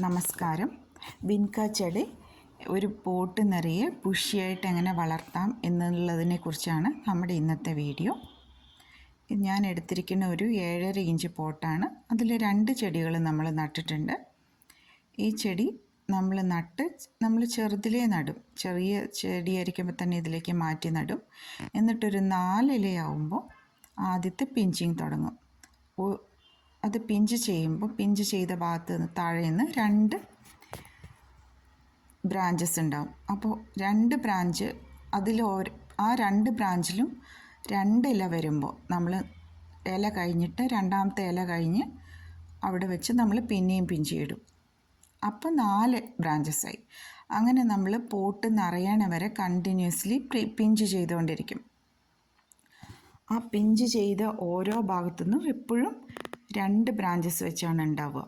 നമസ്കാരം. വിൻക ചെടി ഒരു പോട്ട് നിറയെ ബുഷിയായിട്ട് എങ്ങനെ വളർത്താം എന്നുള്ളതിനെക്കുറിച്ചാണ് നമ്മുടെ ഇന്നത്തെ വീഡിയോ. ഞാൻ എടുത്തിരിക്കുന്ന ഒരു 7.5 ഇഞ്ച് പോട്ടാണ്. അതിൽ 2 ചെടികൾ നമ്മൾ നട്ടിട്ടുണ്ട്. ഈ ചെടി നമ്മൾ ചെറുതിലേ നടും. ചെറിയ ചെടിയായിരിക്കുമ്പോൾ തന്നെ ഇതിലേക്ക് മാറ്റി നടും. എന്നിട്ടൊരു 4 ഇലയാവുമ്പോൾ ആദ്യത്തെ പിഞ്ചിങ് തുടങ്ങും. അത് പിഞ്ച് ചെയ്ത ഭാഗത്ത് നിന്ന് താഴെ നിന്ന് 2 ബ്രാഞ്ചസ് ഉണ്ടാവും. അപ്പോൾ 2 ബ്രാഞ്ച് ആ 2 ബ്രാഞ്ചിലും 2 ഇല വരുമ്പോൾ നമ്മൾ ഇല കഴിഞ്ഞിട്ട് രണ്ടാമത്തെ ഇല കഴിഞ്ഞ് അവിടെ വെച്ച് നമ്മൾ പിന്നെയും പിഞ്ചിയിടും. അപ്പോൾ 4 ബ്രാഞ്ചസായി. അങ്ങനെ നമ്മൾ പോട്ട് നിറയണ വരെ കണ്ടിന്യൂസ്ലി പിഞ്ച് ചെയ്തുകൊണ്ടിരിക്കും. ആ പിഞ്ച് ചെയ്ത ഓരോ ഭാഗത്തുനിന്നും എപ്പോഴും 2 ബ്രാഞ്ചസ് വെച്ചാണ് ഉണ്ടാവുക.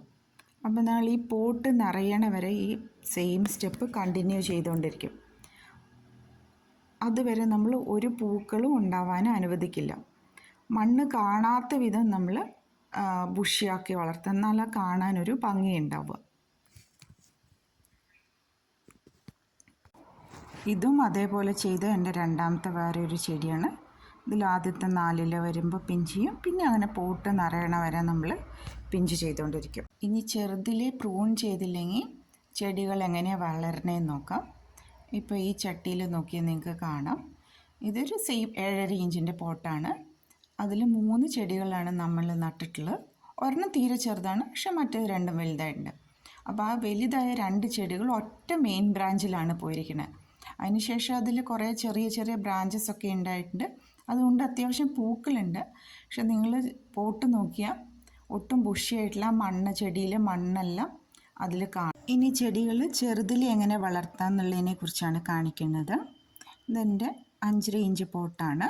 അപ്പോൾ നമ്മൾ ഈ പോട്ട് നിറയണ വരെ ഈ സെയിം സ്റ്റെപ്പ് കണ്ടിന്യൂ ചെയ്തുകൊണ്ടിരിക്കും. അതുവരെ നമ്മൾ ഒരു പൂക്കളും ഉണ്ടാവാനും അനുവദിക്കില്ല. മണ്ണ് കാണാത്ത വിധം നമ്മൾ ബുഷിയാക്കി വളർത്തുക, എന്നാൽ കാണാനൊരു ഭംഗിയുണ്ടാവുക. ഇതും അതേപോലെ ചെയ്ത് എൻ്റെ രണ്ടാമത്തെ വേറെ ഒരു ചെടിയാണ്. ഇതിൽ ആദ്യത്തെ 4 ഇല വരുമ്പോൾ പിഞ്ച് ചെയ്യും. പിന്നെ അങ്ങനെ പോട്ട് നിറയണ വരെ നമ്മൾ പിഞ്ച് ചെയ്തുകൊണ്ടിരിക്കും. ഇനി ചെറുതിലെ പ്രൂൺ ചെയ്തില്ലെങ്കിൽ ചെടികൾ എങ്ങനെയാണ് വളരണേന്ന് നോക്കാം. ഇപ്പോൾ ഈ ചട്ടിയിൽ നോക്കിയാൽ നിങ്ങൾക്ക് കാണാം. ഇതൊരു 7.5 ഇഞ്ചിൻ്റെ പോട്ടാണ്. അതിൽ 3 ചെടികളാണ് നമ്മൾ നട്ടിട്ടുള്ളത്. ഒരെണ്ണം തീരെ ചെറുതാണ്, പക്ഷെ മറ്റേത് 2 വലുതായിട്ടുണ്ട്. അപ്പോൾ ആ വലുതായ 2 ചെടികൾ ഒറ്റ മെയിൻ ബ്രാഞ്ചിലാണ് പോയിരിക്കുന്നത്. അതിനുശേഷം അതിൽ കുറേ ചെറിയ ചെറിയ ബ്രാഞ്ചസ് ഒക്കെ ഉണ്ടായിട്ടുണ്ട്. അതുകൊണ്ട് അത്യാവശ്യം പൂക്കളുണ്ട്. പക്ഷെ നിങ്ങൾ പോട്ട് നോക്കിയാൽ ഒട്ടും ബുഷിയായിട്ടുള്ള ചെടിയിലെ മണ്ണെല്ലാം അതിൽ കാണും. ഇനി ചെടികൾ ചെറുതിൽ എങ്ങനെ വളർത്താം എന്നുള്ളതിനെ കുറിച്ചാണ് കാണിക്കുന്നത്. ഇതെൻ്റെ 5.5 ഇഞ്ച് പോട്ടാണ്.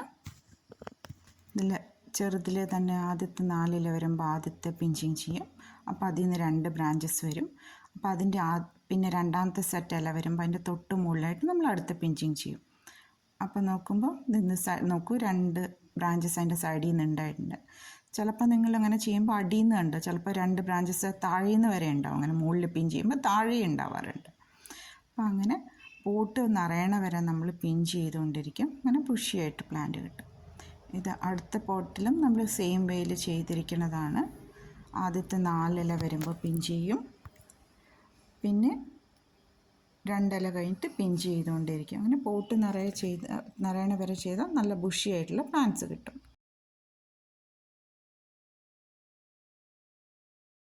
ഇതിൽ ചെറുതിൽ തന്നെ ആദ്യത്തെ 4 ഇല വരുമ്പോൾ ആദ്യത്തെ പിഞ്ചിങ് ചെയ്യും. അപ്പോൾ അതിൽ നിന്ന് 2 ബ്രാഞ്ചസ് വരും. അപ്പോൾ അതിൻ്റെ പിന്നെ രണ്ടാമത്തെ സെറ്റ് ഇല വരുമ്പോൾ അതിൻ്റെ തൊട്ട് മുകളിലായിട്ട് നമ്മൾ അടുത്ത പിഞ്ചിങ് ചെയ്യും. അപ്പോൾ നോക്കുമ്പോൾ നോക്കൂ 2 ബ്രാഞ്ചസ് അതിൻ്റെ സൈഡിൽ നിന്ന് ഉണ്ടായിട്ടുണ്ട്. ചിലപ്പോൾ നിങ്ങളങ്ങനെ ചെയ്യുമ്പോൾ അടിയിൽ നിന്ന് ഉണ്ട്, ചിലപ്പോൾ 2 ബ്രാഞ്ചസ് താഴെ നിന്ന് വരെ ഉണ്ടാവും. അങ്ങനെ മുകളിൽ പിഞ്ച് ചെയ്യുമ്പോൾ താഴെ ഉണ്ടാവാറുണ്ട്. അപ്പോൾ അങ്ങനെ പോട്ട് നിറയണ വരെ നമ്മൾ പിഞ്ച് ചെയ്തുകൊണ്ടിരിക്കും. അങ്ങനെ ബുഷിയായിട്ട് പ്ലാന്റ് കിട്ടും. ഇത് അടുത്ത പോട്ടിലും നമ്മൾ സെയിം വേയിൽ ചെയ്തിരിക്കുന്നതാണ്. ആദ്യത്തെ 4 ഇല വരുമ്പോൾ പിഞ്ച് ചെയ്യും. പിന്നെ 2 ഇല കഴിഞ്ഞിട്ട് പിഞ്ച് ചെയ്തുകൊണ്ടിരിക്കും. അങ്ങനെ പോട്ട് നിറയണ വരെ ചെയ്താൽ നല്ല ബുഷിയായിട്ടുള്ള പ്ലാന്റ്സ് കിട്ടും.